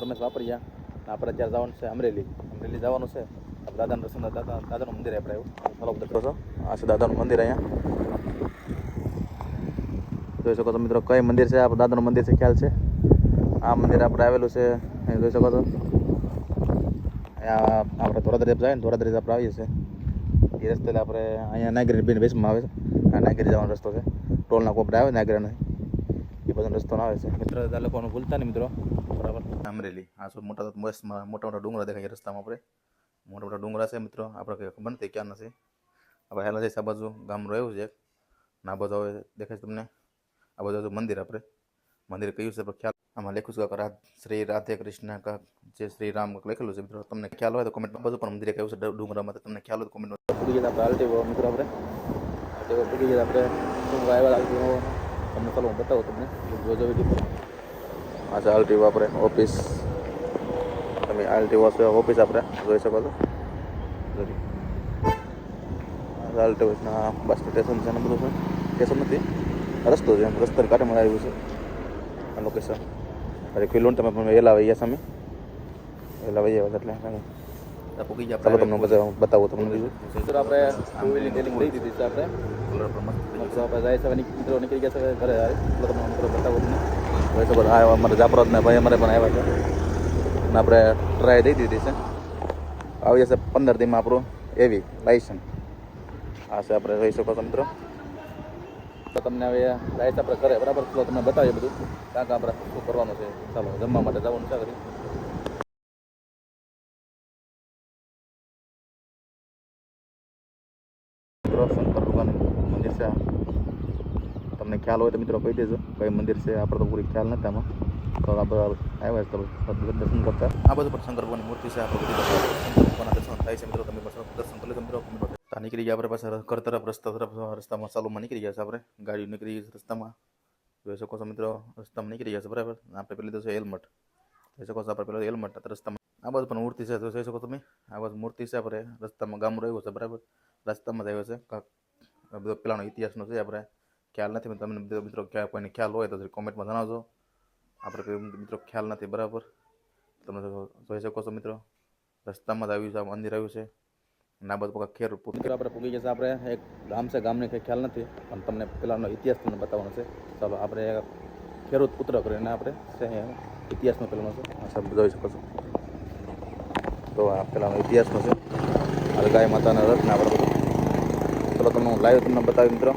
રમેશ વાપરિયા આપણે અત્યારે જવાનું છે અમરેલી જવાનું છે દાદાનું દર્શન દાદાનું મંદિર આપણે એવું ચાલો દેખો છો આ છે દાદાનું મંદિર અહીંયા જોઈ શકો છો મિત્રો કઈ મંદિર છે આ દાદાનું મંદિર છે ખ્યાલ છે આ મંદિર આપણે આવેલું છે અહીં જોઈ શકો છો અહીંયા આપણે ધોરાદરી જાય ને ધોરાદરી આપણે આવીએ છીએ એ રસ્તે આપણે અહીંયા નાગરી બેન વેસમાં આવે છે આ નાગરી જવાનો રસ્તો છે ટોલના કોપડે આવે નાગરીને એ બધો રસ્તો આવે છે મિત્રો આ લોકોને ભૂલતા નહીં મિત્રો બરાબર અમરેલી આ શું મોટા મોટા ડુંગરા દેખાય રસ્તામાં આપણે મોટા મોટા ડુંગરા છે મિત્રો આપણે કંઈ ખબર નથી ક્યાં નથી આપણે હેલા જઈશ આ બાજુ ગામ રહ્યું છે આ બાજુ હવે દેખાય તમને આ બાજુ મંદિર આપણે મંદિર કયું છે ખ્યાલ આમાં લખ્યું છે કે શ્રી રાધે કૃષ્ણ કા જે શ્રી રામ લખેલું છે મિત્રો તમને ખ્યાલ હોય તો કોમેન્ટમાં બાજુ પણ મંદિર કયું છે ડુંગરામાં તમને ખ્યાલ હોય તો કોમેન્ટમાં પૂરી ગયા આપણે આલટી મિત્રો આપણે પૂરી ગયા આપણે ડુંગરા આવ્યા આલટી તમને ચાલો હું બતાવું તમને જોજો વિડીયો આ છે આલટી આપણે ઓફિસ તમે આલટી ઓફિસ આપણે જોઈ શકો છો આલટી ઓફિસના બસ સ્ટેશન છે ને બધું છે સ્ટેશન નથી રસ્તો છે રસ્તાને કાંઠેમાં આવ્યું છે આ લોકેશન અરે ખીલોન તમે પણ એલા વૈયા સામે એલા વૈયા એટલે પૂકી ગયા ચાલો તમને બતાવું તમને બીજું મિત્રો આપણે ટુ વ્હીલની ટેલિંગ લઈ દીધી છે આપણે આપણે જાય છે મિત્રો નીકળી ગયા છે ઘરે આવે એટલે તમને મિત્રો બતાવું તમને જોઈ શકો આવ્યા અમારે જાપરાજના ભાઈ અમારે પણ આવ્યા છે અને આપણે ટ્રાય દઈ દીધી છે આવી જશે 15 દીમાં આપણું એવી લાઇસન્સ આ છે આપણે જોઈ શકો છો મિત્રો તો તમને હવે લાઇસન્સ આપણે કરે બરાબર તો તમને બતાવીએ બધું ક્યાં ક્યાં આપણે શું કરવાનું છે ચાલો જમવા માટે જવાનું છે કરી શંકર ભગવાન મંદિર છે તમને ખ્યાલ હોય તો મિત્રો કહી દેજો કઈ મંદિર છે આપણે તો પૂરી ખ્યાલ નથી આમાં તો આપણે આવ્યા છે દર્શન કરતા આ બધું પણ શંકર ભગવાનની મૂર્તિ છે આપણે બધી શંકર ભગવાનના દર્શન થાય છે મિત્રો તમે દર્શન કરી લો મિત્રો નીકળી ગયા આપણે પાસે ઘર તરફ રસ્તામાં ચાલુમાં નીકળી ગયા છે આપણે ગાડી નીકળી ગઈ છે રસ્તામાં જોઈ શકો છો મિત્રો રસ્તામાં નીકળી ગયા છે બરાબર આપણે પેલી તો છે હેલ્મેટ જોઈ શકો છો આપણે પેલો હેલ્મેટ રસ્તામાં આ બાજુ પણ મૂર્તિ છે જોઈ શકો તમે આ બાજુ મૂર્તિ છે આપણે રસ્તામાં ગામ રહ્યું છે બરાબર રસ્તામાં જ આવ્યો છે બધો પેલાનો ઇતિહાસનો છે આપણે ખ્યાલ નથી તમને મિત્રો કોઈને ખ્યાલ હોય તો કોમેન્ટમાં જણાવજો આપણે મિત્રો ખ્યાલ નથી બરાબર તમે જોઈ શકો છો મિત્રો રસ્તામાં જ આવ્યું છે આ મંદિર આવ્યું છે ના બધું ખેર મિત્રો આપણે પૂગી ગયા છે આપણે એક ગામ છે ગામને કંઈ ખ્યાલ નથી પણ તમને પેલાનો ઇતિહાસ તમને બતાવવાનો છે ચાલો આપણે ખેડૂત પુત્ર કરીને આપણે ઇતિહાસનો પેલાનો છે આ શબ્દ જોઈ શકો છો તો આ પેલાનો ઇતિહાસનો છે આ ગાય માતાના રથને આપણે બધું ચલો તમને હું લાઈવ તમને બતાવી મિત્રો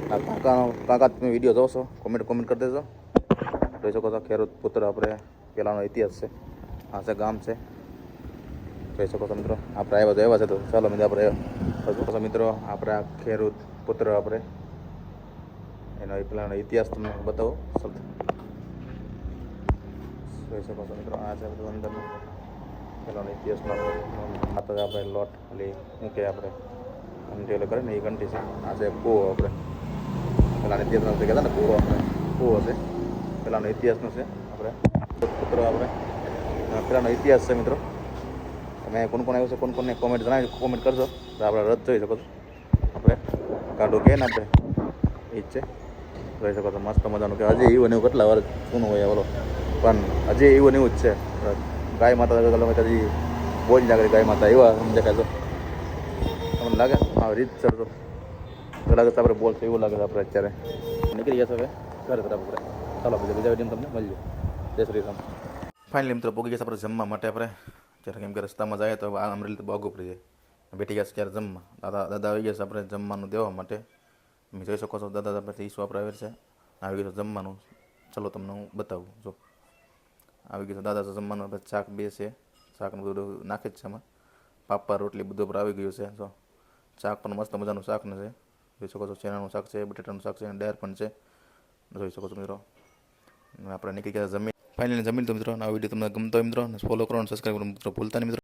આ કાકા તમે વિડીયો જોશો કોમેન્ટ કરી દેજો જોઈ શકો છો ખેડૂત પુત્ર આપણે પેલાનો ઇતિહાસ છે આ છે ગામ છે જોઈ શકો છો મિત્રો આપણે આવ્યા છે તો ચાલો મિત્રો આપણે મિત્રો આપણે આ ખેડૂત પુત્ર આપણે એનો પેલાનો ઇતિહાસ તમને બતાવો જોઈ શકો છો મિત્રો આ છે બધું અંદરનો પેલાનો ઇતિહાસમાં માતા આપણે લોટ એટલે મૂકે આપણે ઘંટી એટલે કરે ને એ ઘંટી છે આ છે કૂવો આપણે પેલાનો ઇતિહાસનો કહેતા ને કૂવો આપણે કૂવો છે પેલાનો ઇતિહાસનો છે આપણે પુત્ર આપણે પેલાનો ઇતિહાસ છે મિત્રો તમે કોણ આવ્યું છે કોને કોમેન્ટ જણાવી કોમેન્ટ કરજો તો આપણે રદ જોઈ શકો છો આપણે કાઢું કે ને આપણે એ જ છે જોઈ શકો છો મસ્ત મજાનું કે હજી એવું ને એવું કેટલા વાર કોનું હોય બોલો પણ હજી એવું ને એવું જ છે ગાય માતા હજી બોજ લાગે ગાય માતા એવા દેખાય તો તમને લાગે હા રીત સર તો લાગે તો આપણે બોલશે એવું લાગે આપણે અત્યારે નીકળી ગયા હવે ઘરે તરફ આપણે ચાલો બીજા વિડીયો તમને મળીએ જય શ્રી રામ ફાઇનલી મિત્રો પોગી ગયા આપણે જમવા માટે આપણે જ્યારે કેમ કે રસ્તામાં જાય તો આ અમરેલી તો બાગુ પડી જાય બેઠી ગયા છે ત્યારે જમવા દાદા આવી ગયા છે આપણે જમવાનું દેવા માટે તમે જોઈ શકો છો દાદા આપણે ઈસુ આપણે આવે છે આવી ગયું છે જમવાનું ચલો તમને હું બતાવું જો આવી ગયું છે દાદા જમવાનું આપણે શાક બે છે શાકનું બધું નાખે જ છે એમાં પાપા રોટલી બધું પર આવી ગયું છે જો શાક પણ મસ્ત મજાનું શાકનું છે જોઈ શકો છો ચણાનું શાક છે બટેટાનું શાક છે અને ડાયર પણ છે જોઈ શકો છો મિત્રો આપણે નીકળી ગયા જમીન ફાઇનલી જમીન તો મિત્રો આ વિડીયો તમને ગમતો હોય મિત્રો ફોલો કરો અને સબસ્ક્રાઈબ કરો મિત્રો ભૂલતા નહીં મિત્રો